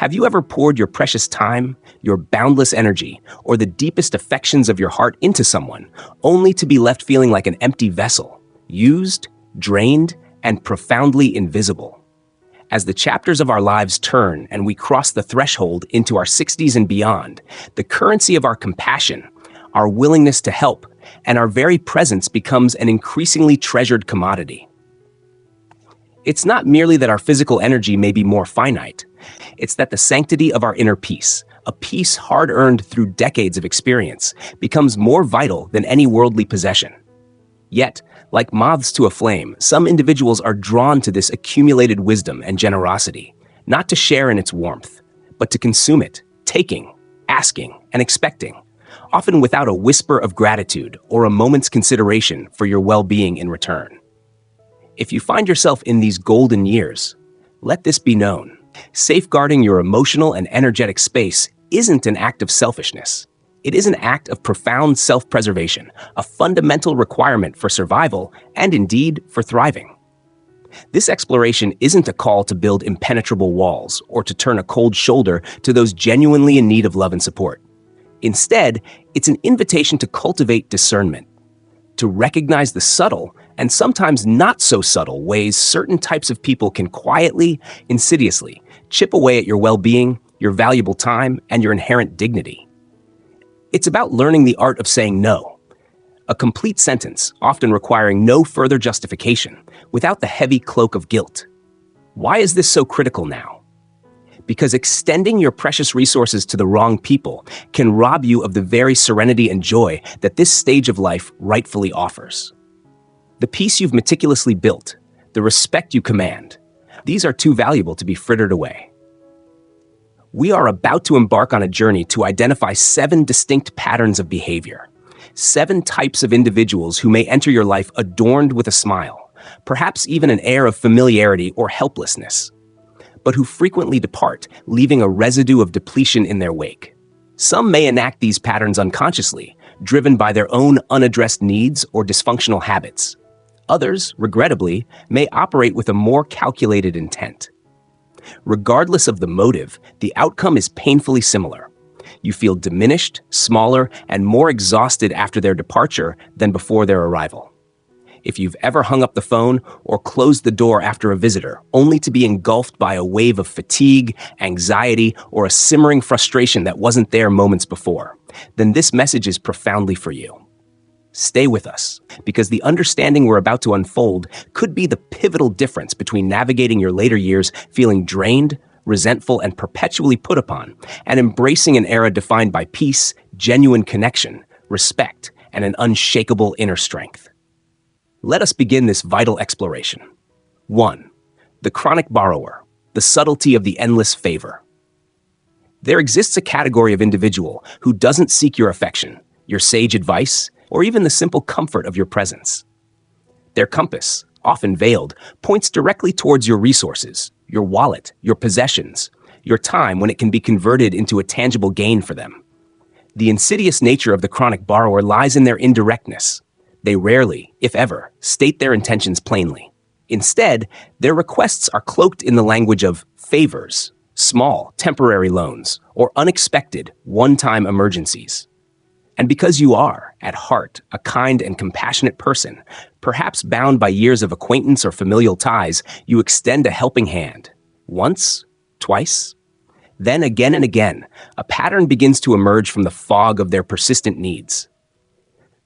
Have you ever poured your precious time, your boundless energy, or the deepest affections of your heart into someone, only to be left feeling like an empty vessel, used, drained, and profoundly invisible? As the chapters of our lives turn and we cross the threshold into our 60s and beyond, the currency of our compassion, our willingness to help, and our very presence becomes an increasingly treasured commodity. It's not merely that our physical energy may be more finite, it's that the sanctity of our inner peace, a peace hard-earned through decades of experience, becomes more vital than any worldly possession. Yet, like moths to a flame, some individuals are drawn to this accumulated wisdom and generosity, not to share in its warmth, but to consume it, taking, asking, and expecting, often without a whisper of gratitude or a moment's consideration for your well-being in return. If you find yourself in these golden years, let this be known. Safeguarding your emotional and energetic space isn't an act of selfishness. It is an act of profound self-preservation, a fundamental requirement for survival and indeed for thriving. This exploration isn't a call to build impenetrable walls or to turn a cold shoulder to those genuinely in need of love and support. Instead, it's an invitation to cultivate discernment, to recognize the subtle and sometimes not so subtle ways certain types of people can quietly, insidiously chip away at your well-being, your valuable time, and your inherent dignity. It's about learning the art of saying no, a complete sentence often requiring no further justification without the heavy cloak of guilt. Why is this so critical now? Because extending your precious resources to the wrong people can rob you of the very serenity and joy that this stage of life rightfully offers. The peace you've meticulously built, the respect you command, these are too valuable to be frittered away. We are about to embark on a journey to identify 7 distinct patterns of behavior, 7 types of individuals who may enter your life adorned with a smile, perhaps even an air of familiarity or helplessness, but who frequently depart, leaving a residue of depletion in their wake. Some may enact these patterns unconsciously, driven by their own unaddressed needs or dysfunctional habits. Others, regrettably, may operate with a more calculated intent. Regardless of the motive, the outcome is painfully similar. You feel diminished, smaller, and more exhausted after their departure than before their arrival. If you've ever hung up the phone or closed the door after a visitor, only to be engulfed by a wave of fatigue, anxiety, or a simmering frustration that wasn't there moments before, then this message is profoundly for you. Stay with us, because the understanding we're about to unfold could be the pivotal difference between navigating your later years feeling drained, resentful, and perpetually put upon, and embracing an era defined by peace, genuine connection, respect, and an unshakable inner strength. Let us begin this vital exploration. 1. The chronic borrower, the subtlety of the endless favor. There exists a category of individual who doesn't seek your affection, your sage advice, or even the simple comfort of your presence. Their compass, often veiled, points directly towards your resources, your wallet, your possessions, your time when it can be converted into a tangible gain for them. The insidious nature of the chronic borrower lies in their indirectness. They rarely, if ever, state their intentions plainly. Instead, their requests are cloaked in the language of favors, small, temporary loans, or unexpected, one-time emergencies. And because you are, at heart, a kind and compassionate person, perhaps bound by years of acquaintance or familial ties, you extend a helping hand. Once, twice, then again and again, a pattern begins to emerge from the fog of their persistent needs.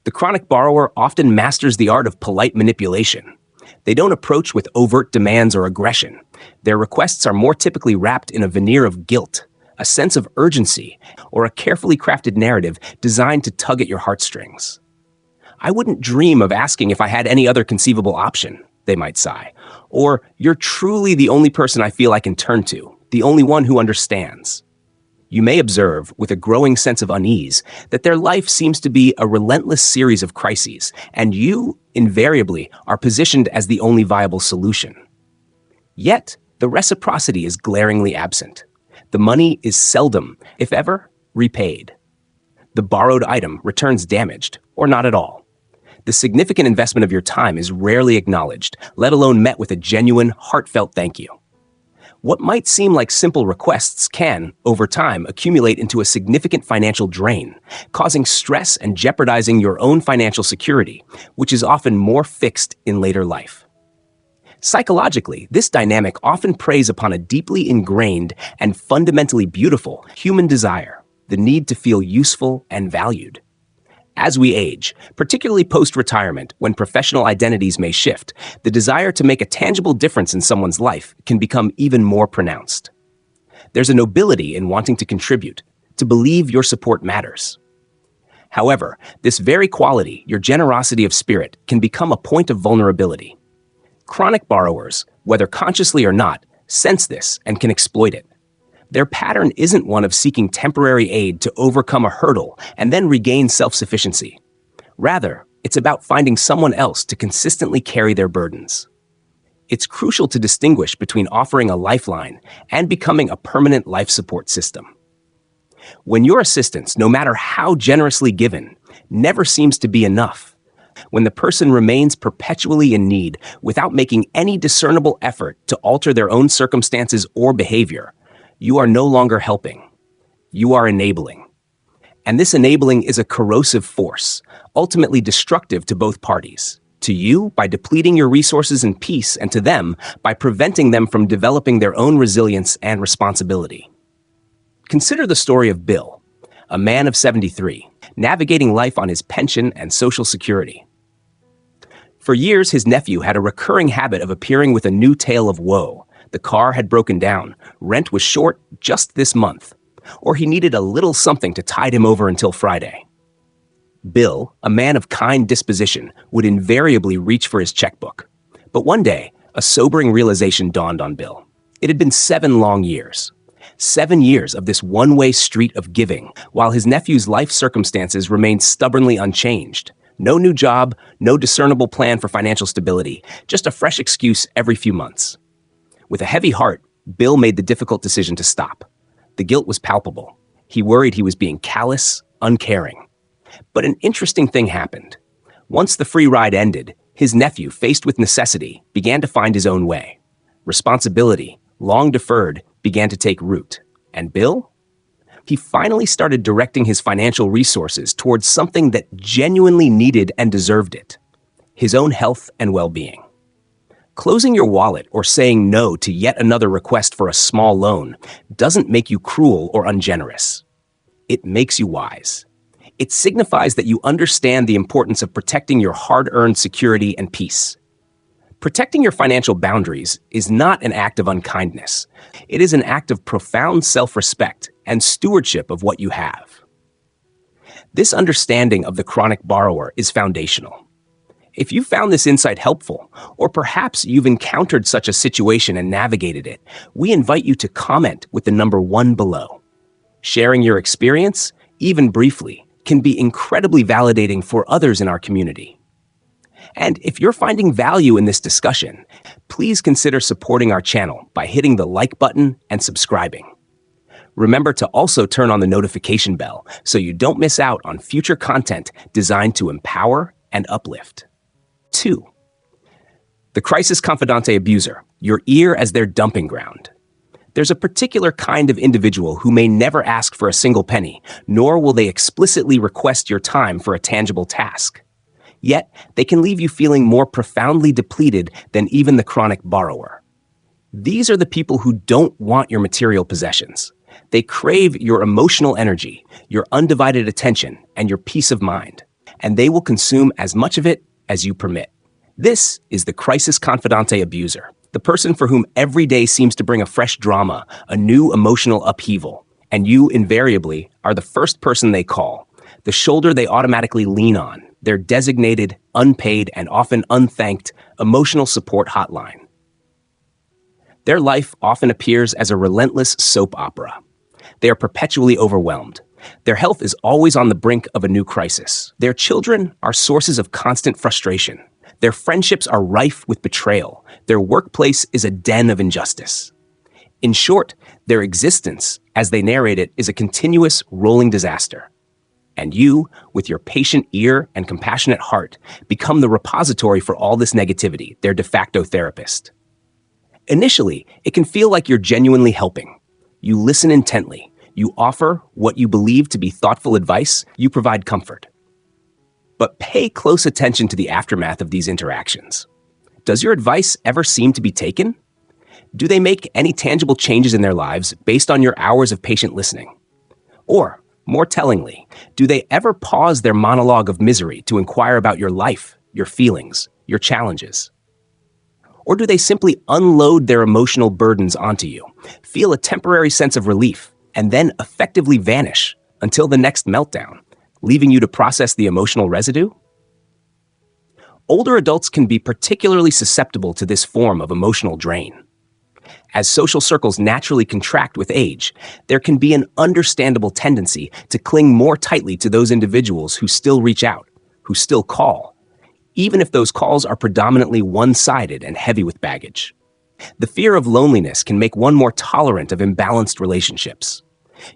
The chronic borrower often masters the art of polite manipulation. They don't approach with overt demands or aggression. Their requests are more typically wrapped in a veneer of guilt, a sense of urgency, or a carefully crafted narrative designed to tug at your heartstrings. I wouldn't dream of asking if I had any other conceivable option, they might sigh. Or, you're truly the only person I feel I can turn to, the only one who understands. You may observe, with a growing sense of unease, that their life seems to be a relentless series of crises, and you, invariably, are positioned as the only viable solution. Yet, the reciprocity is glaringly absent. The money is seldom, if ever, repaid. The borrowed item returns damaged, or not at all. The significant investment of your time is rarely acknowledged, let alone met with a genuine, heartfelt thank you. What might seem like simple requests can, over time, accumulate into a significant financial drain, causing stress and jeopardizing your own financial security, which is often more fixed in later life. Psychologically, this dynamic often preys upon a deeply ingrained and fundamentally beautiful human desire, the need to feel useful and valued. As we age, particularly post-retirement, when professional identities may shift, the desire to make a tangible difference in someone's life can become even more pronounced. There's a nobility in wanting to contribute, to believe your support matters. However, this very quality, your generosity of spirit, can become a point of vulnerability. Chronic borrowers, whether consciously or not, sense this and can exploit it. Their pattern isn't one of seeking temporary aid to overcome a hurdle and then regain self-sufficiency. Rather, it's about finding someone else to consistently carry their burdens. It's crucial to distinguish between offering a lifeline and becoming a permanent life support system. When your assistance, no matter how generously given, never seems to be enough, when the person remains perpetually in need without making any discernible effort to alter their own circumstances or behavior, you are no longer helping. You are enabling. And this enabling is a corrosive force, ultimately destructive to both parties. To you, by depleting your resources and peace, and to them, by preventing them from developing their own resilience and responsibility. Consider the story of Bill, a man of 73, navigating life on his pension and Social Security. For years, his nephew had a recurring habit of appearing with a new tale of woe. The car had broken down, rent was short just this month, or he needed a little something to tide him over until Friday. Bill, a man of kind disposition, would invariably reach for his checkbook. But one day, a sobering realization dawned on Bill. It had been 7 long years. 7 years of this one-way street of giving, while his nephew's life circumstances remained stubbornly unchanged. No new job, no discernible plan for financial stability, just a fresh excuse every few months. With a heavy heart, Bill made the difficult decision to stop. The guilt was palpable. He worried he was being callous, uncaring. But an interesting thing happened. Once the free ride ended, his nephew, faced with necessity, began to find his own way. Responsibility, long deferred, began to take root. And Bill? He finally started directing his financial resources towards something that genuinely needed and deserved it: his own health and well-being. Closing your wallet or saying no to yet another request for a small loan doesn't make you cruel or ungenerous. It makes you wise. It signifies that you understand the importance of protecting your hard-earned security and peace. Protecting your financial boundaries is not an act of unkindness. It is an act of profound self-respect and stewardship of what you have. This understanding of the chronic borrower is foundational. If you found this insight helpful, or perhaps you've encountered such a situation and navigated it, we invite you to comment with the number 1 below. Sharing your experience, even briefly, can be incredibly validating for others in our community. And if you're finding value in this discussion, please consider supporting our channel by hitting the like button and subscribing. Remember to also turn on the notification bell so you don't miss out on future content designed to empower and uplift. 2. The crisis confidante abuser, your ear as their dumping ground. There's a particular kind of individual who may never ask for a single penny, nor will they explicitly request your time for a tangible task. Yet, they can leave you feeling more profoundly depleted than even the chronic borrower. These are the people who don't want your material possessions. They crave your emotional energy, your undivided attention, and your peace of mind. And they will consume as much of it as you permit. This is the crisis confidante abuser, the person for whom every day seems to bring a fresh drama, a new emotional upheaval, and you invariably are the first person they call, the shoulder they automatically lean on, their designated, unpaid, and often unthanked emotional support hotline. Their life often appears as a relentless soap opera. They are perpetually overwhelmed. Their health is always on the brink of a new crisis. Their children are sources of constant frustration. Their friendships are rife with betrayal. Their workplace is a den of injustice. In short, their existence, as they narrate it, is a continuous, rolling disaster. And you, with your patient ear and compassionate heart, become the repository for all this negativity, their de facto therapist. Initially, it can feel like you're genuinely helping. You listen intently. You offer what you believe to be thoughtful advice. You provide comfort. But pay close attention to the aftermath of these interactions. Does your advice ever seem to be taken? Do they make any tangible changes in their lives based on your hours of patient listening? Or, more tellingly, do they ever pause their monologue of misery to inquire about your life, your feelings, your challenges? Or do they simply unload their emotional burdens onto you, feel a temporary sense of relief, and then effectively vanish until the next meltdown, leaving you to process the emotional residue? Older adults can be particularly susceptible to this form of emotional drain. As social circles naturally contract with age, there can be an understandable tendency to cling more tightly to those individuals who still reach out, who still call, even if those calls are predominantly one-sided and heavy with baggage. The fear of loneliness can make one more tolerant of imbalanced relationships.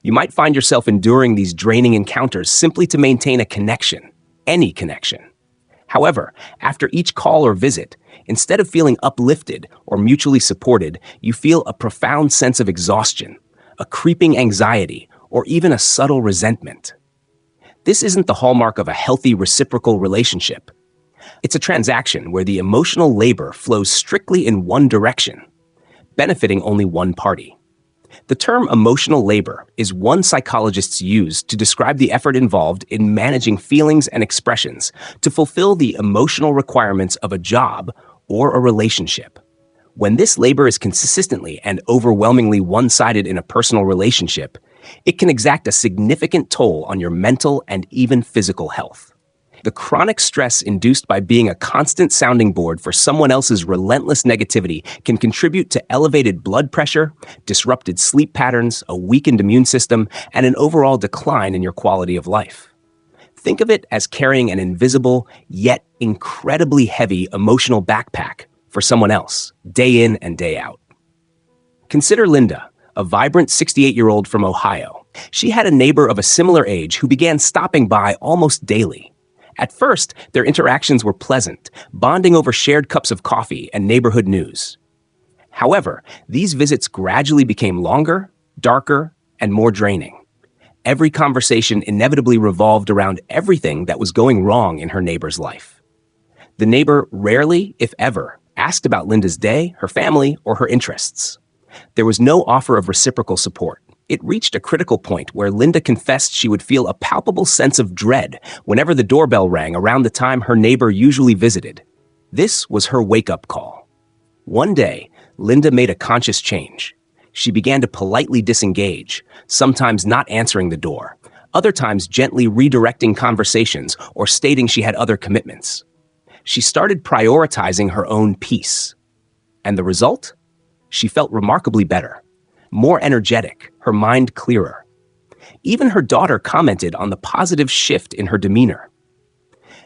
You might find yourself enduring these draining encounters simply to maintain a connection, any connection. However, after each call or visit, instead of feeling uplifted or mutually supported, you feel a profound sense of exhaustion, a creeping anxiety, or even a subtle resentment. This isn't the hallmark of a healthy reciprocal relationship. It's a transaction where the emotional labor flows strictly in one direction, benefiting only one party. The term emotional labor is one psychologists use to describe the effort involved in managing feelings and expressions to fulfill the emotional requirements of a job or a relationship. When this labor is consistently and overwhelmingly one-sided in a personal relationship, it can exact a significant toll on your mental and even physical health. The chronic stress induced by being a constant sounding board for someone else's relentless negativity can contribute to elevated blood pressure, disrupted sleep patterns, a weakened immune system, and an overall decline in your quality of life. Think of it as carrying an invisible, yet incredibly heavy emotional backpack for someone else, day in and day out. Consider Linda, a vibrant 68-year-old from Ohio. She had a neighbor of a similar age who began stopping by almost daily. At first, their interactions were pleasant, bonding over shared cups of coffee and neighborhood news. However, these visits gradually became longer, darker, and more draining. Every conversation inevitably revolved around everything that was going wrong in her neighbor's life. The neighbor rarely, if ever, asked about Linda's day, her family, or her interests. There was no offer of reciprocal support. It reached a critical point where Linda confessed she would feel a palpable sense of dread whenever the doorbell rang around the time her neighbor usually visited. This was her wake-up call. One day, Linda made a conscious change. She began to politely disengage, sometimes not answering the door, other times gently redirecting conversations or stating she had other commitments. She started prioritizing her own peace. And the result? She felt remarkably better. More energetic, her mind clearer. Even her daughter commented on the positive shift in her demeanor.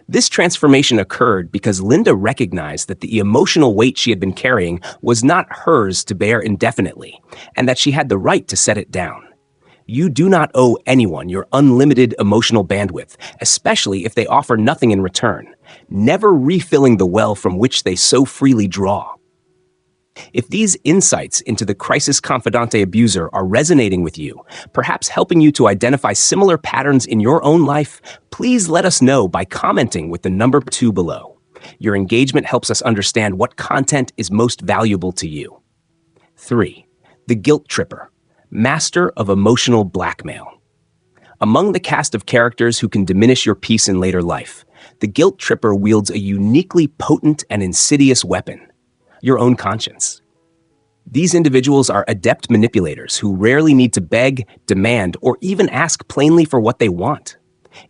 This transformation occurred because Linda recognized that the emotional weight she had been carrying was not hers to bear indefinitely, and that she had the right to set it down. You do not owe anyone your unlimited emotional bandwidth, especially if they offer nothing in return, never refilling the well from which they so freely draw. If these insights into the crisis confidante abuser are resonating with you, perhaps helping you to identify similar patterns in your own life, please let us know by commenting with the number 2 below. Your engagement helps us understand what content is most valuable to you. 3. The guilt tripper, master of emotional blackmail. Among the cast of characters who can diminish your peace in later life, the guilt tripper wields a uniquely potent and insidious weapon: your own conscience. These individuals are adept manipulators who rarely need to beg, demand, or even ask plainly for what they want.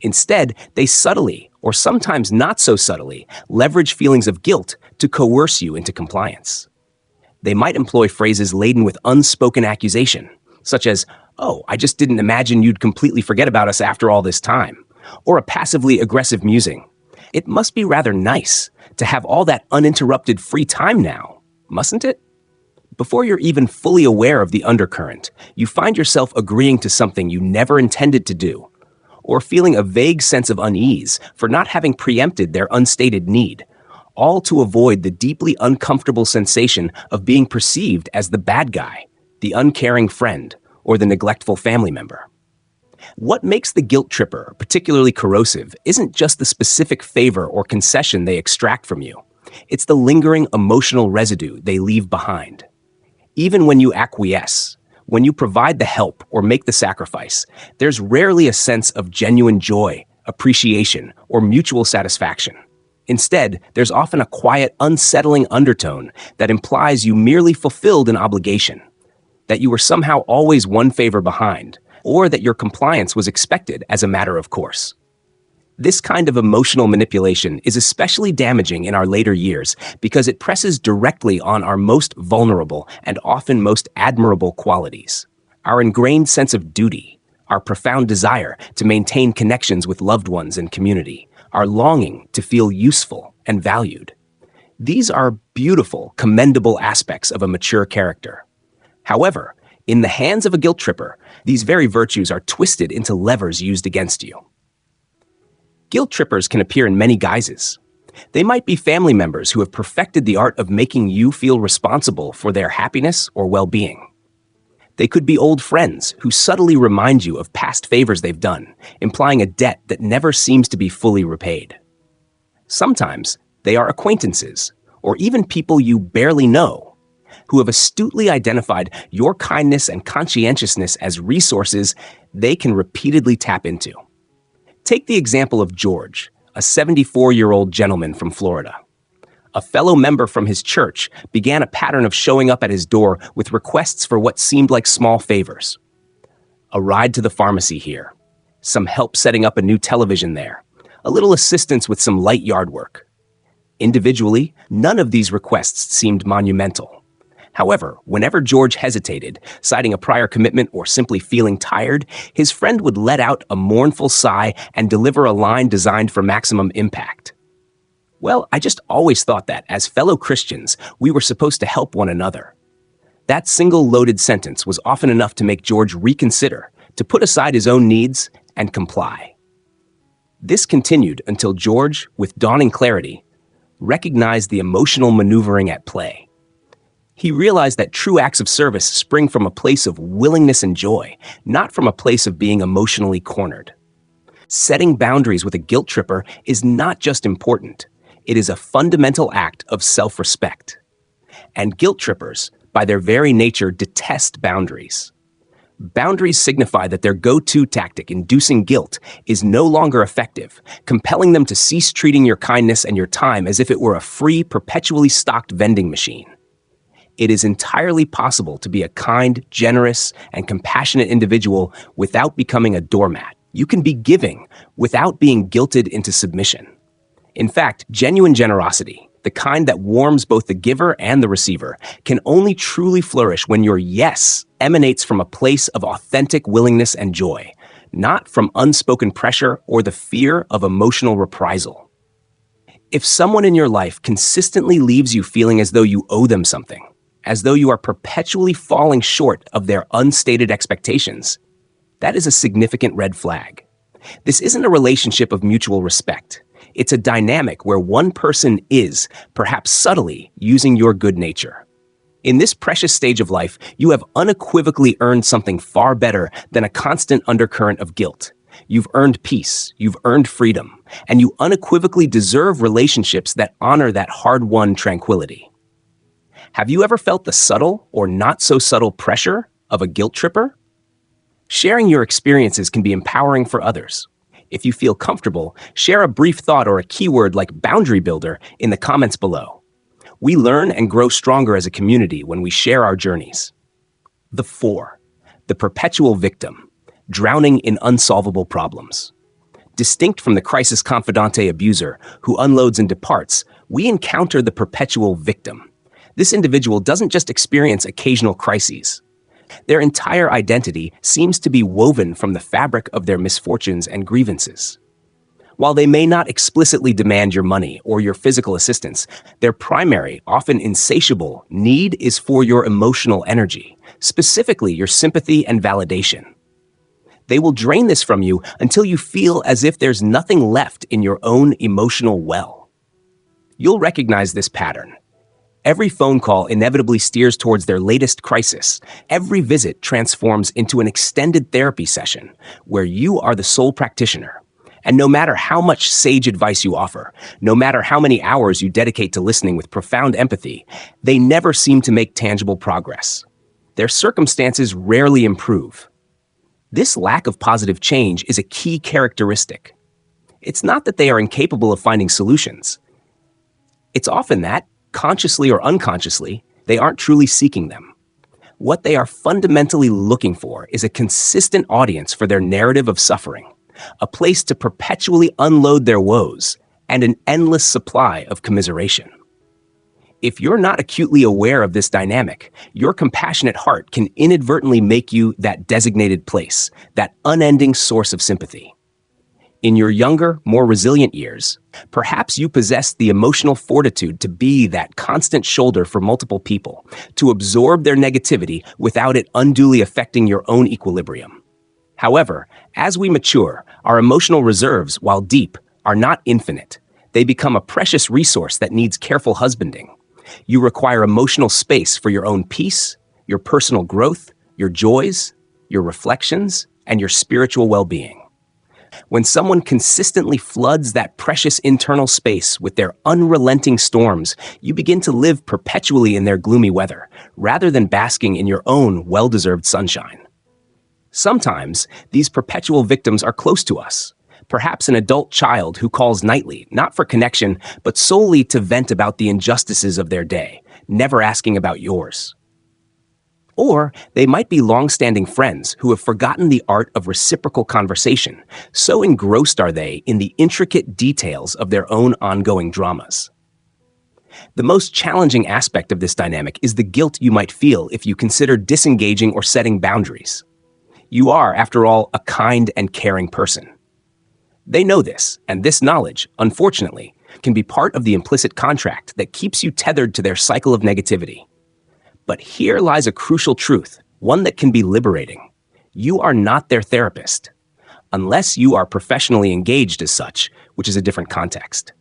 Instead, they subtly, or sometimes not so subtly, leverage feelings of guilt to coerce you into compliance. They might employ phrases laden with unspoken accusation, such as, "Oh, I just didn't imagine you'd completely forget about us after all this time," or a passively aggressive musing. "It must be rather nice to have all that uninterrupted free time now, mustn't it?" Before you're even fully aware of the undercurrent, you find yourself agreeing to something you never intended to do, or feeling a vague sense of unease for not having preempted their unstated need, all to avoid the deeply uncomfortable sensation of being perceived as the bad guy, the uncaring friend, or the neglectful family member. What makes the guilt tripper particularly corrosive isn't just the specific favor or concession they extract from you. It's the lingering emotional residue they leave behind. Even when you acquiesce, when you provide the help or make the sacrifice, there's rarely a sense of genuine joy, appreciation, or mutual satisfaction. Instead, there's often a quiet, unsettling undertone that implies you merely fulfilled an obligation, that you were somehow always one favor behind, or that your compliance was expected as a matter of course. This kind of emotional manipulation is especially damaging in our later years because it presses directly on our most vulnerable and often most admirable qualities. Our ingrained sense of duty, our profound desire to maintain connections with loved ones and community, our longing to feel useful and valued. These are beautiful, commendable aspects of a mature character. However, in the hands of a guilt tripper, these very virtues are twisted into levers used against you. Guilt trippers can appear in many guises. They might be family members who have perfected the art of making you feel responsible for their happiness or well-being. They could be old friends who subtly remind you of past favors they've done, implying a debt that never seems to be fully repaid. Sometimes they are acquaintances, or even people you barely know, who have astutely identified your kindness and conscientiousness as resources they can repeatedly tap into. Take the example of George, a 74-year-old gentleman from Florida. A fellow member from his church began a pattern of showing up at his door with requests for what seemed like small favors. A ride to the pharmacy here, some help setting up a new television there, a little assistance with some light yard work. Individually, none of these requests seemed monumental. However, whenever George hesitated, citing a prior commitment or simply feeling tired, his friend would let out a mournful sigh and deliver a line designed for maximum impact. Well, I just always thought that, as fellow Christians, we were supposed to help one another. That single loaded sentence was often enough to make George reconsider, to put aside his own needs and comply. This continued until George, with dawning clarity, recognized the emotional maneuvering at play. He realized that true acts of service spring from a place of willingness and joy, not from a place of being emotionally cornered. Setting boundaries with a guilt tripper is not just important, it is a fundamental act of self-respect. And guilt trippers, by their very nature, detest boundaries. Boundaries signify that their go-to tactic, inducing guilt, is no longer effective, compelling them to cease treating your kindness and your time as if it were a free, perpetually stocked vending machine. It is entirely possible to be a kind, generous, and compassionate individual without becoming a doormat. You can be giving without being guilted into submission. In fact, genuine generosity, the kind that warms both the giver and the receiver, can only truly flourish when your yes emanates from a place of authentic willingness and joy, not from unspoken pressure or the fear of emotional reprisal. If someone in your life consistently leaves you feeling as though you owe them something, as though you are perpetually falling short of their unstated expectations, that is a significant red flag. This isn't a relationship of mutual respect. It's a dynamic where one person is, perhaps subtly, using your good nature. In this precious stage of life, you have unequivocally earned something far better than a constant undercurrent of guilt. You've earned peace, you've earned freedom, and you unequivocally deserve relationships that honor that hard-won tranquility. Have you ever felt the subtle or not so subtle pressure of a guilt tripper? Sharing your experiences can be empowering for others. If you feel comfortable, share a brief thought or a keyword like boundary builder in the comments below. We learn and grow stronger as a community when we share our journeys. The 4. The perpetual victim, drowning in unsolvable problems. Distinct from the crisis confidante abuser who unloads and departs, we encounter the perpetual victim. This individual doesn't just experience occasional crises. Their entire identity seems to be woven from the fabric of their misfortunes and grievances. While they may not explicitly demand your money or your physical assistance, their primary, often insatiable, need is for your emotional energy, specifically your sympathy and validation. They will drain this from you until you feel as if there's nothing left in your own emotional well. You'll recognize this pattern. Every phone call inevitably steers towards their latest crisis. Every visit transforms into an extended therapy session where you are the sole practitioner. And no matter how much sage advice you offer, no matter how many hours you dedicate to listening with profound empathy, they never seem to make tangible progress. Their circumstances rarely improve. This lack of positive change is a key characteristic. It's not that they are incapable of finding solutions. It's often that, consciously or unconsciously, they aren't truly seeking them. What they are fundamentally looking for is a consistent audience for their narrative of suffering, a place to perpetually unload their woes, and an endless supply of commiseration. If you're not acutely aware of this dynamic, your compassionate heart can inadvertently make you that designated place, that unending source of sympathy. In your younger, more resilient years, perhaps you possess the emotional fortitude to be that constant shoulder for multiple people, to absorb their negativity without it unduly affecting your own equilibrium. However, as we mature, our emotional reserves, while deep, are not infinite. They become a precious resource that needs careful husbanding. You require emotional space for your own peace, your personal growth, your joys, your reflections, and your spiritual well-being. When someone consistently floods that precious internal space with their unrelenting storms, you begin to live perpetually in their gloomy weather, rather than basking in your own well-deserved sunshine. Sometimes, these perpetual victims are close to us. Perhaps an adult child who calls nightly, not for connection, but solely to vent about the injustices of their day, never asking about yours. Or they might be long-standing friends who have forgotten the art of reciprocal conversation, so engrossed are they in the intricate details of their own ongoing dramas. The most challenging aspect of this dynamic is the guilt you might feel if you consider disengaging or setting boundaries. You are, after all, a kind and caring person. They know this, and this knowledge, unfortunately, can be part of the implicit contract that keeps you tethered to their cycle of negativity. But here lies a crucial truth, one that can be liberating. You are not their therapist, unless you are professionally engaged as such, which is a different context.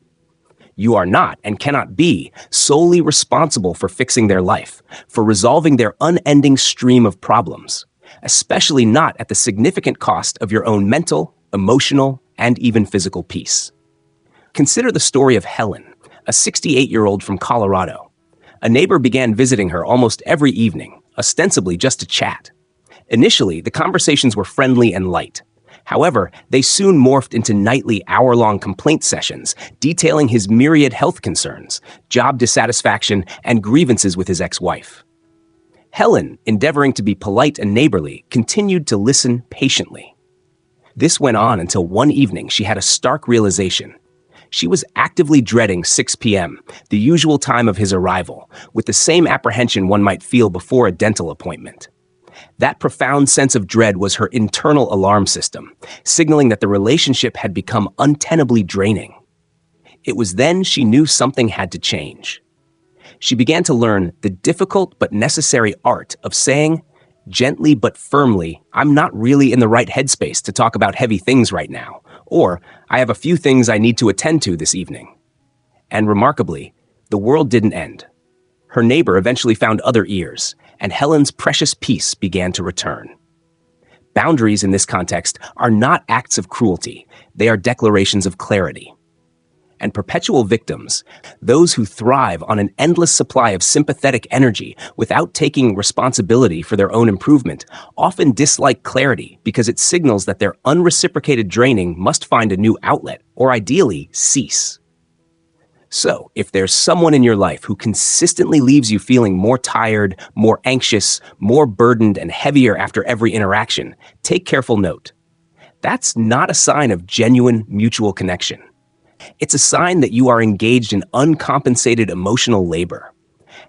You are not and cannot be solely responsible for fixing their life, for resolving their unending stream of problems, especially not at the significant cost of your own mental, emotional, and even physical peace. Consider the story of Helen, a 68-year-old from Colorado. A neighbor began visiting her almost every evening, ostensibly just to chat. Initially, the conversations were friendly and light. However, they soon morphed into nightly, hour-long complaint sessions detailing his myriad health concerns, job dissatisfaction, and grievances with his ex-wife. Helen, endeavoring to be polite and neighborly, continued to listen patiently. This went on until one evening she had a stark realization. She was actively dreading 6 p.m., the usual time of his arrival, with the same apprehension one might feel before a dental appointment. That profound sense of dread was her internal alarm system, signaling that the relationship had become untenably draining. It was then she knew something had to change. She began to learn the difficult but necessary art of saying, gently but firmly, I'm not really in the right headspace to talk about heavy things right now, or I have a few things I need to attend to this evening. And remarkably, the world didn't end. Her neighbor eventually found other ears, and Helen's precious peace began to return. Boundaries in this context are not acts of cruelty, they are declarations of clarity. And perpetual victims, those who thrive on an endless supply of sympathetic energy without taking responsibility for their own improvement, often dislike clarity because it signals that their unreciprocated draining must find a new outlet, or ideally, cease. So, if there's someone in your life who consistently leaves you feeling more tired, more anxious, more burdened, and heavier after every interaction, take careful note. That's not a sign of genuine mutual connection. It's a sign that you are engaged in uncompensated emotional labor,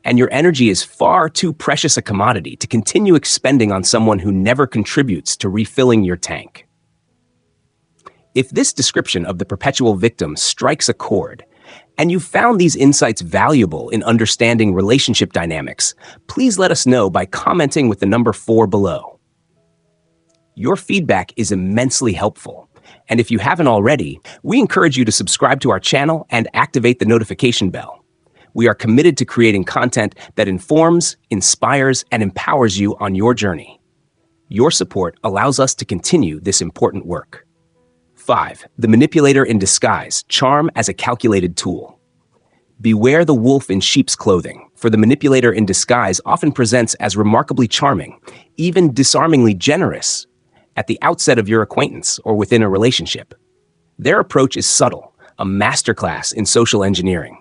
and your energy is far too precious a commodity to continue expending on someone who never contributes to refilling your tank. If this description of the perpetual victim strikes a chord, and you found these insights valuable in understanding relationship dynamics, please let us know by commenting with the number 4 below. Your feedback is immensely helpful. And if you haven't already, we encourage you to subscribe to our channel and activate the notification bell. We are committed to creating content that informs, inspires, and empowers you on your journey. Your support allows us to continue this important work. 5. The manipulator in disguise, charm as a calculated tool. Beware the wolf in sheep's clothing, for the manipulator in disguise often presents as remarkably charming, even disarmingly generous, at the outset of your acquaintance or within a relationship. Their approach is subtle, a masterclass in social engineering.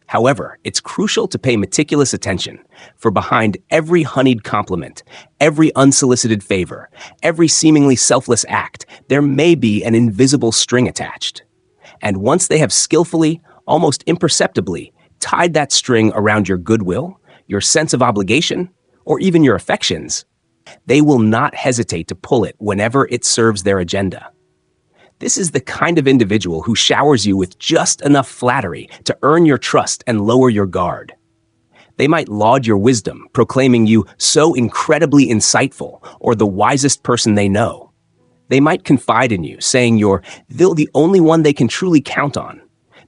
However, it's crucial to pay meticulous attention, for behind every honeyed compliment, every unsolicited favor, every seemingly selfless act, there may be an invisible string attached. And once they have skillfully, almost imperceptibly, tied that string around your goodwill, your sense of obligation, or even your affections, they will not hesitate to pull it whenever it serves their agenda. This is the kind of individual who showers you with just enough flattery to earn your trust and lower your guard. They might laud your wisdom, proclaiming you so incredibly insightful or the wisest person they know. They might confide in you, saying you're the only one they can truly count on,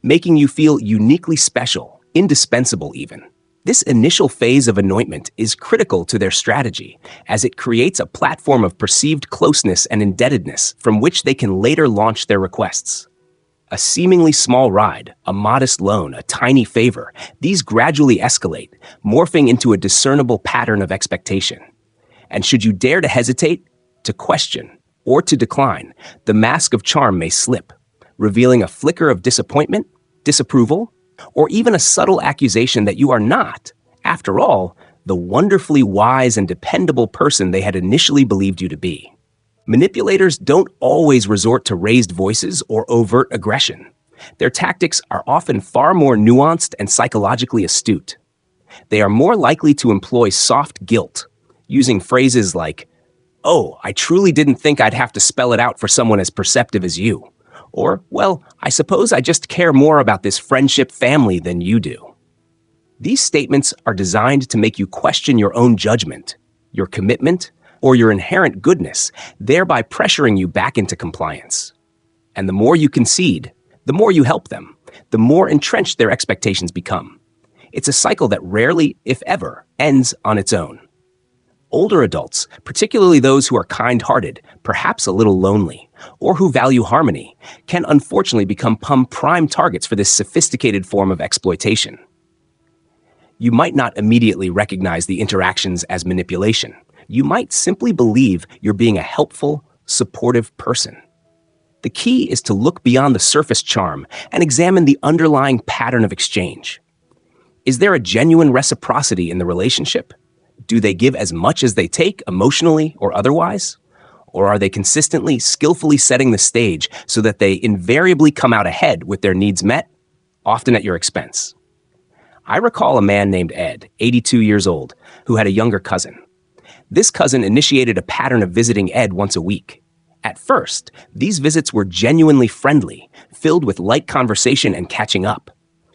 making you feel uniquely special, indispensable even. This initial phase of anointment is critical to their strategy, as it creates a platform of perceived closeness and indebtedness from which they can later launch their requests. A seemingly small ride, a modest loan, a tiny favor, these gradually escalate, morphing into a discernible pattern of expectation. And should you dare to hesitate, to question, or to decline, the mask of charm may slip, revealing a flicker of disappointment, disapproval, or even a subtle accusation that you are not, after all, the wonderfully wise and dependable person they had initially believed you to be. Manipulators don't always resort to raised voices or overt aggression. Their tactics are often far more nuanced and psychologically astute. They are more likely to employ soft guilt, using phrases like, "Oh, I truly didn't think I'd have to spell it out for someone as perceptive as you." Or, "Well, I suppose I just care more about this friendship family than you do." These statements are designed to make you question your own judgment, your commitment, or your inherent goodness, thereby pressuring you back into compliance. And the more you concede, the more you help them, the more entrenched their expectations become. It's a cycle that rarely, if ever, ends on its own. Older adults, particularly those who are kind-hearted, perhaps a little lonely, or who value harmony, can unfortunately become prime targets for this sophisticated form of exploitation. You might not immediately recognize the interactions as manipulation. You might simply believe you're being a helpful, supportive person. The key is to look beyond the surface charm and examine the underlying pattern of exchange. Is there a genuine reciprocity in the relationship? Do they give as much as they take, emotionally or otherwise? Or are they consistently, skillfully setting the stage so that they invariably come out ahead with their needs met, often at your expense? I recall a man named Ed, 82 years old, who had a younger cousin. This cousin initiated a pattern of visiting Ed once a week. At first, these visits were genuinely friendly, filled with light conversation and catching up.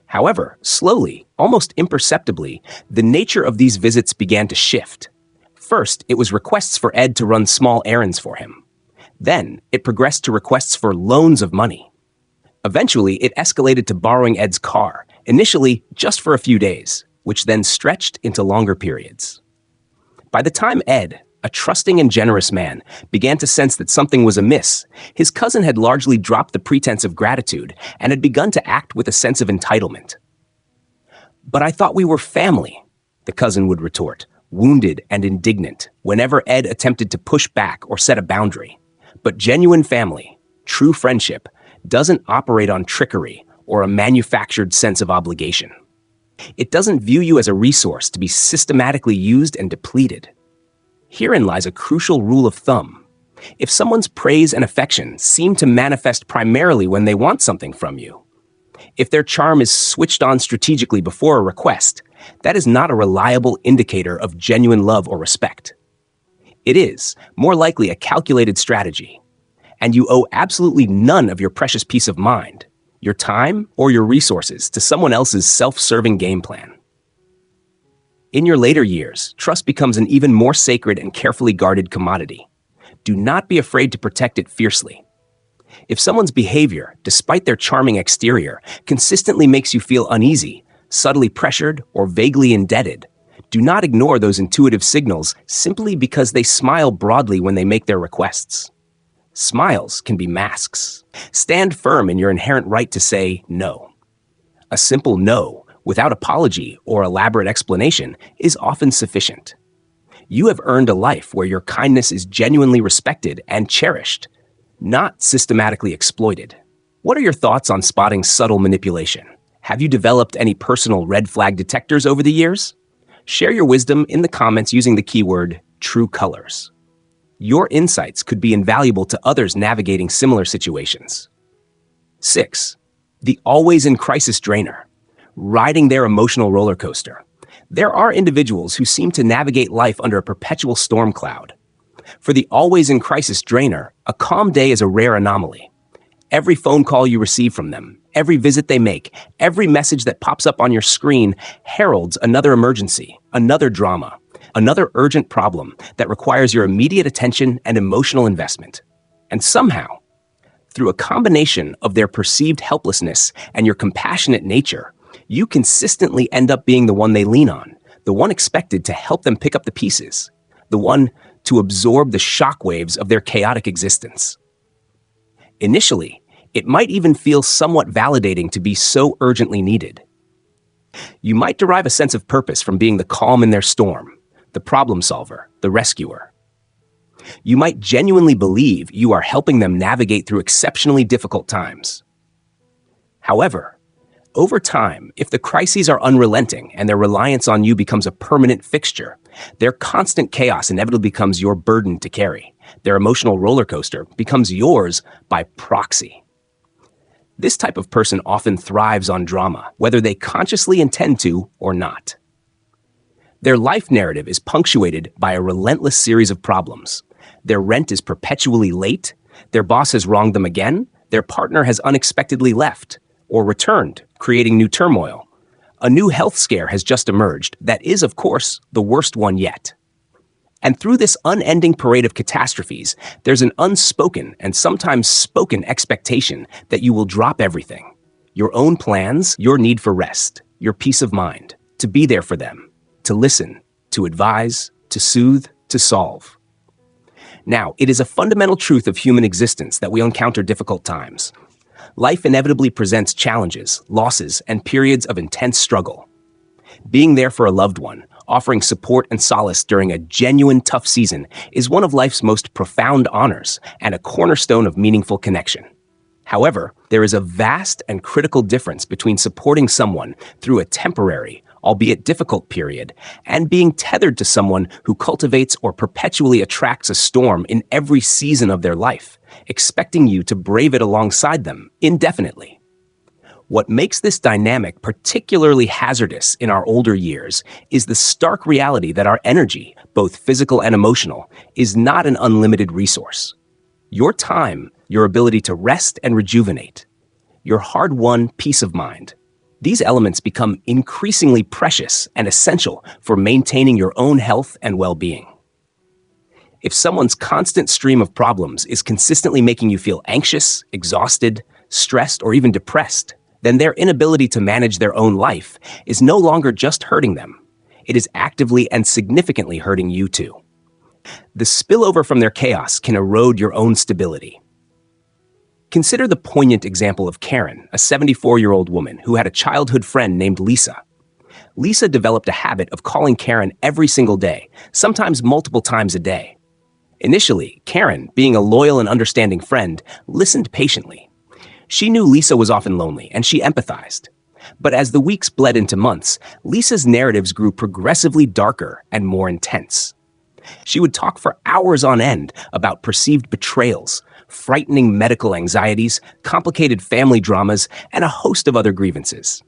However, slowly, almost imperceptibly, the nature of these visits began to shift. First, it was requests for Ed to run small errands for him. Then, it progressed to requests for loans of money. Eventually, it escalated to borrowing Ed's car, initially just for a few days, which then stretched into longer periods. By the time Ed, a trusting and generous man, began to sense that something was amiss, his cousin had largely dropped the pretense of gratitude and had begun to act with a sense of entitlement. "But I thought we were family," the cousin would retort, wounded and indignant whenever Ed attempted to push back or set a boundary. But genuine family, true friendship, doesn't operate on trickery or a manufactured sense of obligation. It doesn't view you as a resource to be systematically used and depleted. Herein lies a crucial rule of thumb. If someone's praise and affection seem to manifest primarily when they want something from you, if their charm is switched on strategically before a request, that is not a reliable indicator of genuine love or respect. It is, more likely, a calculated strategy, and you owe absolutely none of your precious peace of mind, your time, or your resources to someone else's self-serving game plan. In your later years, trust becomes an even more sacred and carefully guarded commodity. Do not be afraid to protect it fiercely. If someone's behavior, despite their charming exterior, consistently makes you feel uneasy, subtly pressured, or vaguely indebted, do not ignore those intuitive signals simply because they smile broadly when they make their requests. Smiles can be masks. Stand firm in your inherent right to say no. A simple no, without apology or elaborate explanation, is often sufficient. You have earned a life where your kindness is genuinely respected and cherished, not systematically exploited. What are your thoughts on spotting subtle manipulation? Have you developed any personal red flag detectors over the years? Share your wisdom in the comments using the keyword true colors. Your insights could be invaluable to others navigating similar situations. 6. The always in crisis drainer. Riding their emotional roller coaster. There are individuals who seem to navigate life under a perpetual storm cloud. For the always in crisis drainer, a calm day is a rare anomaly. Every phone call you receive from them, every visit they make, every message that pops up on your screen heralds another emergency, another drama, another urgent problem that requires your immediate attention and emotional investment. And somehow, through a combination of their perceived helplessness and your compassionate nature, you consistently end up being the one they lean on, the one expected to help them pick up the pieces, the one to absorb the shockwaves of their chaotic existence. Initially, it might even feel somewhat validating to be so urgently needed. You might derive a sense of purpose from being the calm in their storm, the problem solver, the rescuer. You might genuinely believe you are helping them navigate through exceptionally difficult times. However, over time, if the crises are unrelenting and their reliance on you becomes a permanent fixture, their constant chaos inevitably becomes your burden to carry. Their emotional roller coaster becomes yours by proxy. This type of person often thrives on drama, whether they consciously intend to or not. Their life narrative is punctuated by a relentless series of problems. Their rent is perpetually late, their boss has wronged them again, their partner has unexpectedly left or returned, creating new turmoil. A new health scare has just emerged that is, of course, the worst one yet. And through this unending parade of catastrophes, there's an unspoken and sometimes spoken expectation that you will drop everything. Your own plans, your need for rest, your peace of mind, to be there for them, to listen, to advise, to soothe, to solve. Now, it is a fundamental truth of human existence that we encounter difficult times. Life inevitably presents challenges, losses, and periods of intense struggle. Being there for a loved one, offering support and solace during a genuine tough season is one of life's most profound honors and a cornerstone of meaningful connection. However, there is a vast and critical difference between supporting someone through a temporary, albeit difficult period, and being tethered to someone who cultivates or perpetually attracts a storm in every season of their life, expecting you to brave it alongside them indefinitely. What makes this dynamic particularly hazardous in our older years is the stark reality that our energy, both physical and emotional, is not an unlimited resource. Your time, your ability to rest and rejuvenate, your hard-won peace of mind, these elements become increasingly precious and essential for maintaining your own health and well-being. If someone's constant stream of problems is consistently making you feel anxious, exhausted, stressed, or even depressed, then their inability to manage their own life is no longer just hurting them. It is actively and significantly hurting you too. The spillover from their chaos can erode your own stability. Consider the poignant example of Karen, a 74-year-old woman who had a childhood friend named Lisa. Lisa developed a habit of calling Karen every single day, sometimes multiple times a day. Initially, Karen, being a loyal and understanding friend, listened patiently. She knew Lisa was often lonely, and she empathized. But as the weeks bled into months, Lisa's narratives grew progressively darker and more intense. She would talk for hours on end about perceived betrayals, frightening medical anxieties, complicated family dramas, and a host of other grievances.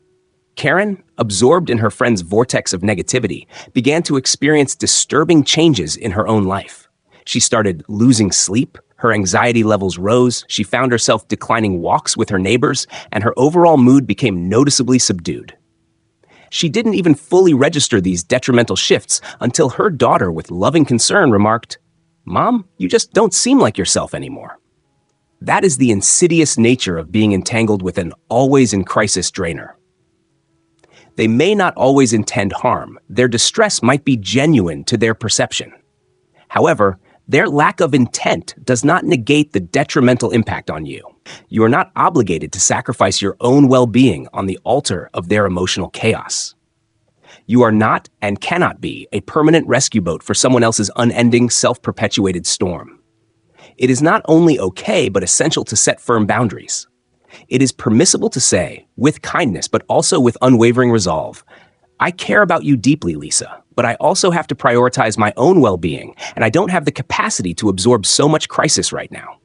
Karen, absorbed in her friend's vortex of negativity, began to experience disturbing changes in her own life. She started losing sleep, her anxiety levels rose, she found herself declining walks with her neighbors, and her overall mood became noticeably subdued. She didn't even fully register these detrimental shifts until her daughter, with loving concern, remarked, "Mom, you just don't seem like yourself anymore." That is the insidious nature of being entangled with an always in crisis drainer. They may not always intend harm. Their distress might be genuine to their perception. However, their lack of intent does not negate the detrimental impact on you. You are not obligated to sacrifice your own well-being on the altar of their emotional chaos. You are not and cannot be a permanent rescue boat for someone else's unending, self-perpetuated storm. It is not only okay, but essential to set firm boundaries. It is permissible to say, with kindness, but also with unwavering resolve, I care about you deeply, Lisa, but I also have to prioritize my own well-being, and I don't have the capacity to absorb so much crisis right now.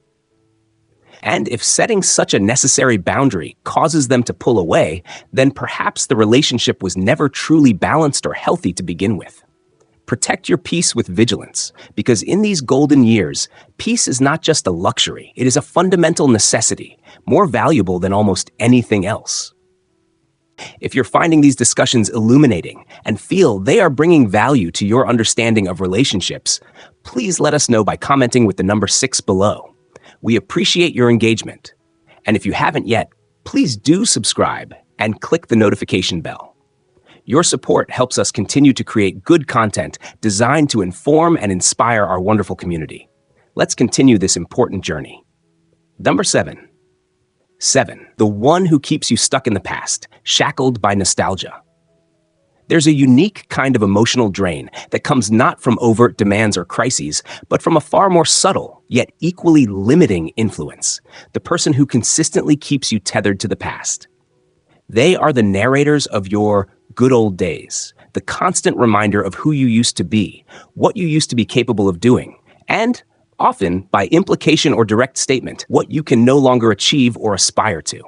And if setting such a necessary boundary causes them to pull away, then perhaps the relationship was never truly balanced or healthy to begin with. Protect your peace with vigilance, because in these golden years, peace is not just a luxury, it is a fundamental necessity, more valuable than almost anything else. If you're finding these discussions illuminating and feel they are bringing value to your understanding of relationships, please let us know by commenting with the number 6 below. We appreciate your engagement. And if you haven't yet, please do subscribe and click the notification bell. Your support helps us continue to create good content designed to inform and inspire our wonderful community. Let's continue this important journey. Number 7. 7. The one who keeps you stuck in the past, shackled by nostalgia. There's a unique kind of emotional drain that comes not from overt demands or crises, but from a far more subtle, yet equally limiting influence, the person who consistently keeps you tethered to the past. They are the narrators of your good old days, the constant reminder of who you used to be, what you used to be capable of doing, and, often, by implication or direct statement, what you can no longer achieve or aspire to.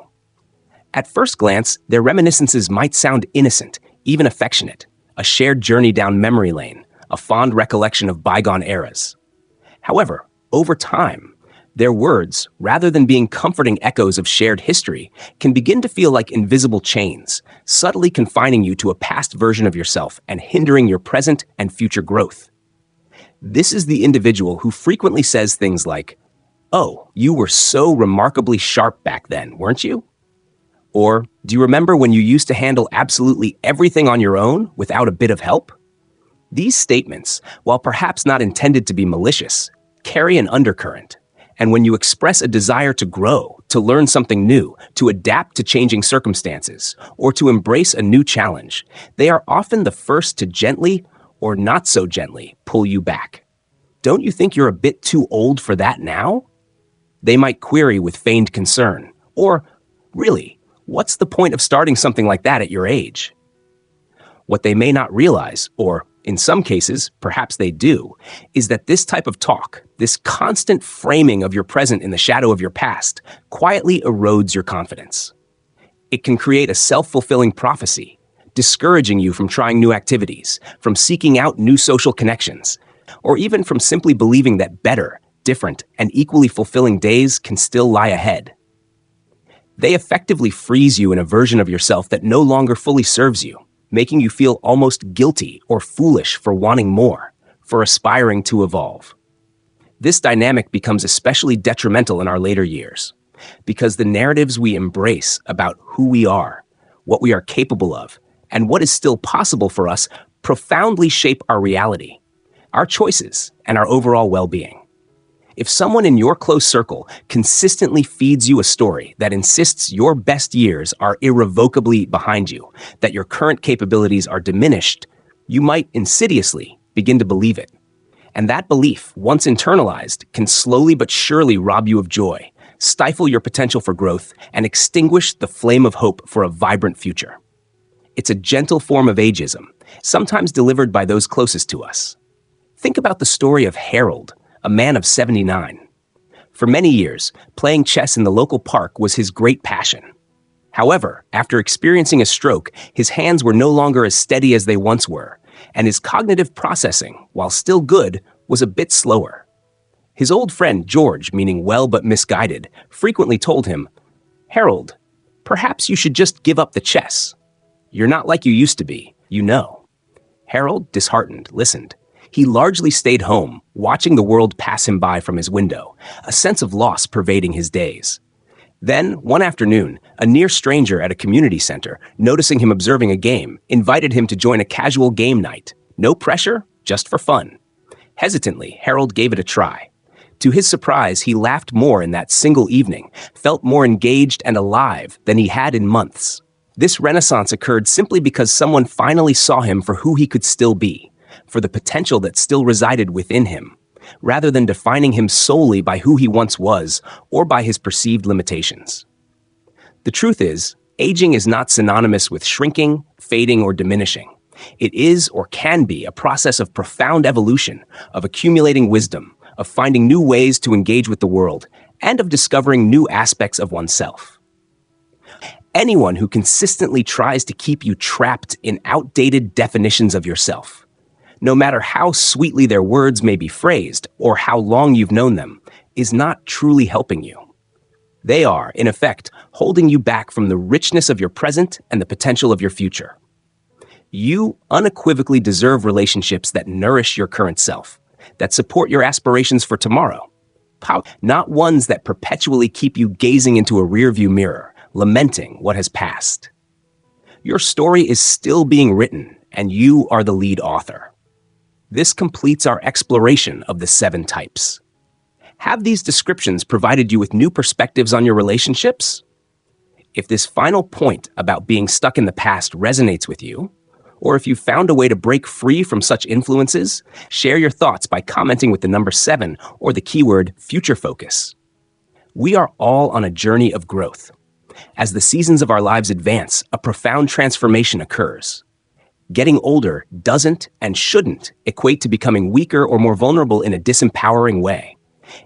At first glance, their reminiscences might sound innocent, even affectionate, a shared journey down memory lane, a fond recollection of bygone eras. However, over time, their words, rather than being comforting echoes of shared history, can begin to feel like invisible chains, subtly confining you to a past version of yourself and hindering your present and future growth. This is the individual who frequently says things like, "Oh, you were so remarkably sharp back then, weren't you?" Or, "Do you remember when you used to handle absolutely everything on your own without a bit of help?" These statements, while perhaps not intended to be malicious, carry an undercurrent. And when you express a desire to grow, to learn something new, to adapt to changing circumstances, or to embrace a new challenge, they are often the first to gently, or not so gently, pull you back. "Don't you think you're a bit too old for that now?" They might query with feigned concern, or, "Really, what's the point of starting something like that at your age?" What they may not realize, or in some cases, perhaps they do, is that this type of talk, this constant framing of your present in the shadow of your past, quietly erodes your confidence. It can create a self-fulfilling prophecy, discouraging you from trying new activities, from seeking out new social connections, or even from simply believing that better, different, and equally fulfilling days can still lie ahead. They effectively freeze you in a version of yourself that no longer fully serves you, making you feel almost guilty or foolish for wanting more, for aspiring to evolve. This dynamic becomes especially detrimental in our later years, because the narratives we embrace about who we are, what we are capable of, and what is still possible for us profoundly shape our reality, our choices, and our overall well-being. If someone in your close circle consistently feeds you a story that insists your best years are irrevocably behind you, that your current capabilities are diminished, you might insidiously begin to believe it. And that belief, once internalized, can slowly but surely rob you of joy, stifle your potential for growth, and extinguish the flame of hope for a vibrant future. It's a gentle form of ageism, sometimes delivered by those closest to us. Think about the story of Harold, a man of 79. For many years, playing chess in the local park was his great passion. However, after experiencing a stroke, his hands were no longer as steady as they once were, and his cognitive processing, while still good, was a bit slower. His old friend George, meaning well but misguided, frequently told him, "Harold, perhaps you should just give up the chess. You're not like you used to be, you know." Harold, disheartened, listened. He largely stayed home, watching the world pass him by from his window, a sense of loss pervading his days. Then, one afternoon, a near stranger at a community center, noticing him observing a game, invited him to join a casual game night. No pressure, just for fun. Hesitantly, Harold gave it a try. To his surprise, he laughed more in that single evening, felt more engaged and alive than he had in months. This renaissance occurred simply because someone finally saw him for who he could still be, for the potential that still resided within him, rather than defining him solely by who he once was or by his perceived limitations. The truth is, aging is not synonymous with shrinking, fading, or diminishing. It is or can be a process of profound evolution, of accumulating wisdom, of finding new ways to engage with the world, and of discovering new aspects of oneself. Anyone who consistently tries to keep you trapped in outdated definitions of yourself, no matter how sweetly their words may be phrased or how long you've known them, is not truly helping you. They are, in effect, holding you back from the richness of your present and the potential of your future. You unequivocally deserve relationships that nourish your current self, that support your aspirations for tomorrow, not ones that perpetually keep you gazing into a rearview mirror, lamenting what has passed. Your story is still being written, and you are the lead author. This completes our exploration of the 7 types. Have these descriptions provided you with new perspectives on your relationships? If this final point about being stuck in the past resonates with you, or if you've found a way to break free from such influences, share your thoughts by commenting with the number 7 or the keyword future focus. We are all on a journey of growth. As the seasons of our lives advance, a profound transformation occurs. Getting older doesn't and shouldn't equate to becoming weaker or more vulnerable in a disempowering way.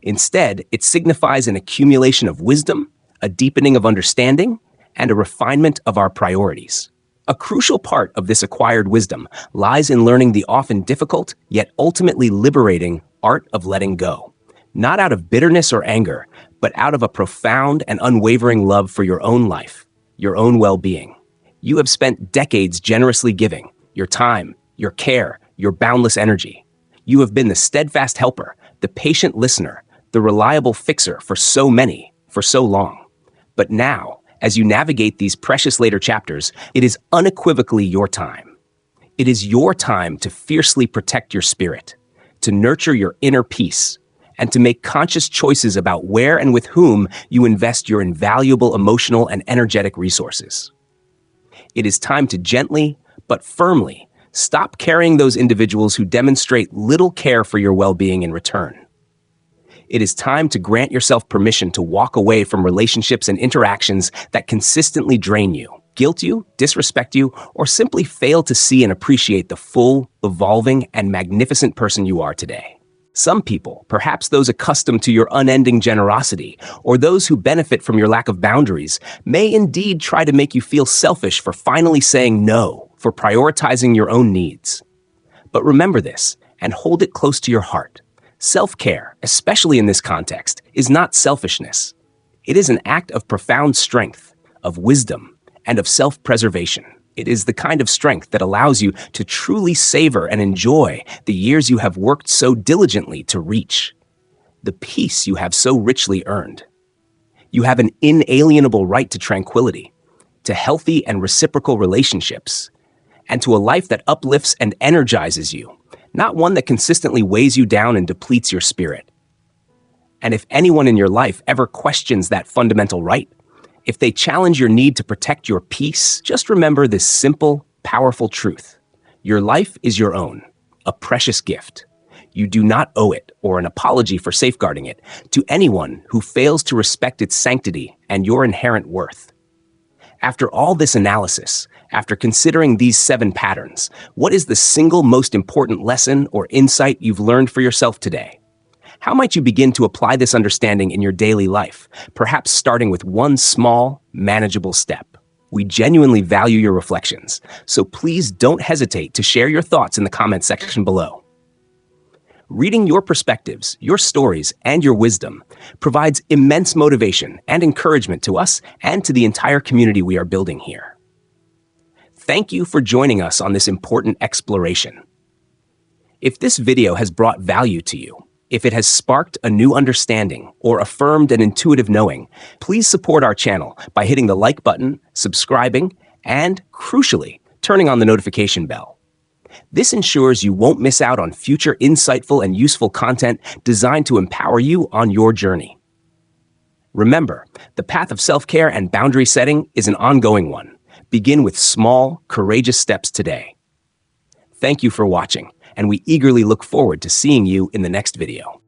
Instead, it signifies an accumulation of wisdom, a deepening of understanding, and a refinement of our priorities. A crucial part of this acquired wisdom lies in learning the often difficult, yet ultimately liberating art of letting go. Not out of bitterness or anger, but out of a profound and unwavering love for your own life, your own well-being. You have spent decades generously giving your time, your care, your boundless energy. You have been the steadfast helper, the patient listener, the reliable fixer for so many, for so long. But now, as you navigate these precious later chapters, it is unequivocally your time. It is your time to fiercely protect your spirit, to nurture your inner peace, and to make conscious choices about where and with whom you invest your invaluable emotional and energetic resources. It is time to gently, but firmly, stop carrying those individuals who demonstrate little care for your well-being in return. It is time to grant yourself permission to walk away from relationships and interactions that consistently drain you, guilt you, disrespect you, or simply fail to see and appreciate the full, evolving, and magnificent person you are today. Some people, perhaps those accustomed to your unending generosity, or those who benefit from your lack of boundaries, may indeed try to make you feel selfish for finally saying no, for prioritizing your own needs. But remember this, and hold it close to your heart. Self-care, especially in this context, is not selfishness. It is an act of profound strength, of wisdom, and of self-preservation. It is the kind of strength that allows you to truly savor and enjoy the years you have worked so diligently to reach, the peace you have so richly earned. You have an inalienable right to tranquility, to healthy and reciprocal relationships, and to a life that uplifts and energizes you, not one that consistently weighs you down and depletes your spirit. And if anyone in your life ever questions that fundamental right, if they challenge your need to protect your peace, just remember this simple, powerful truth. Your life is your own, a precious gift. You do not owe it, or an apology for safeguarding it, to anyone who fails to respect its sanctity and your inherent worth. After all this analysis, after considering these 7 patterns, what is the single most important lesson or insight you've learned for yourself today? How might you begin to apply this understanding in your daily life, perhaps starting with one small, manageable step? We genuinely value your reflections, so please don't hesitate to share your thoughts in the comment section below. Reading your perspectives, your stories, and your wisdom provides immense motivation and encouragement to us and to the entire community we are building here. Thank you for joining us on this important exploration. If this video has brought value to you, if it has sparked a new understanding or affirmed an intuitive knowing, please support our channel by hitting the like button, subscribing, and, crucially, turning on the notification bell. This ensures you won't miss out on future insightful and useful content designed to empower you on your journey. Remember, the path of self-care and boundary setting is an ongoing one. Begin with small, courageous steps today. Thank you for watching, and we eagerly look forward to seeing you in the next video.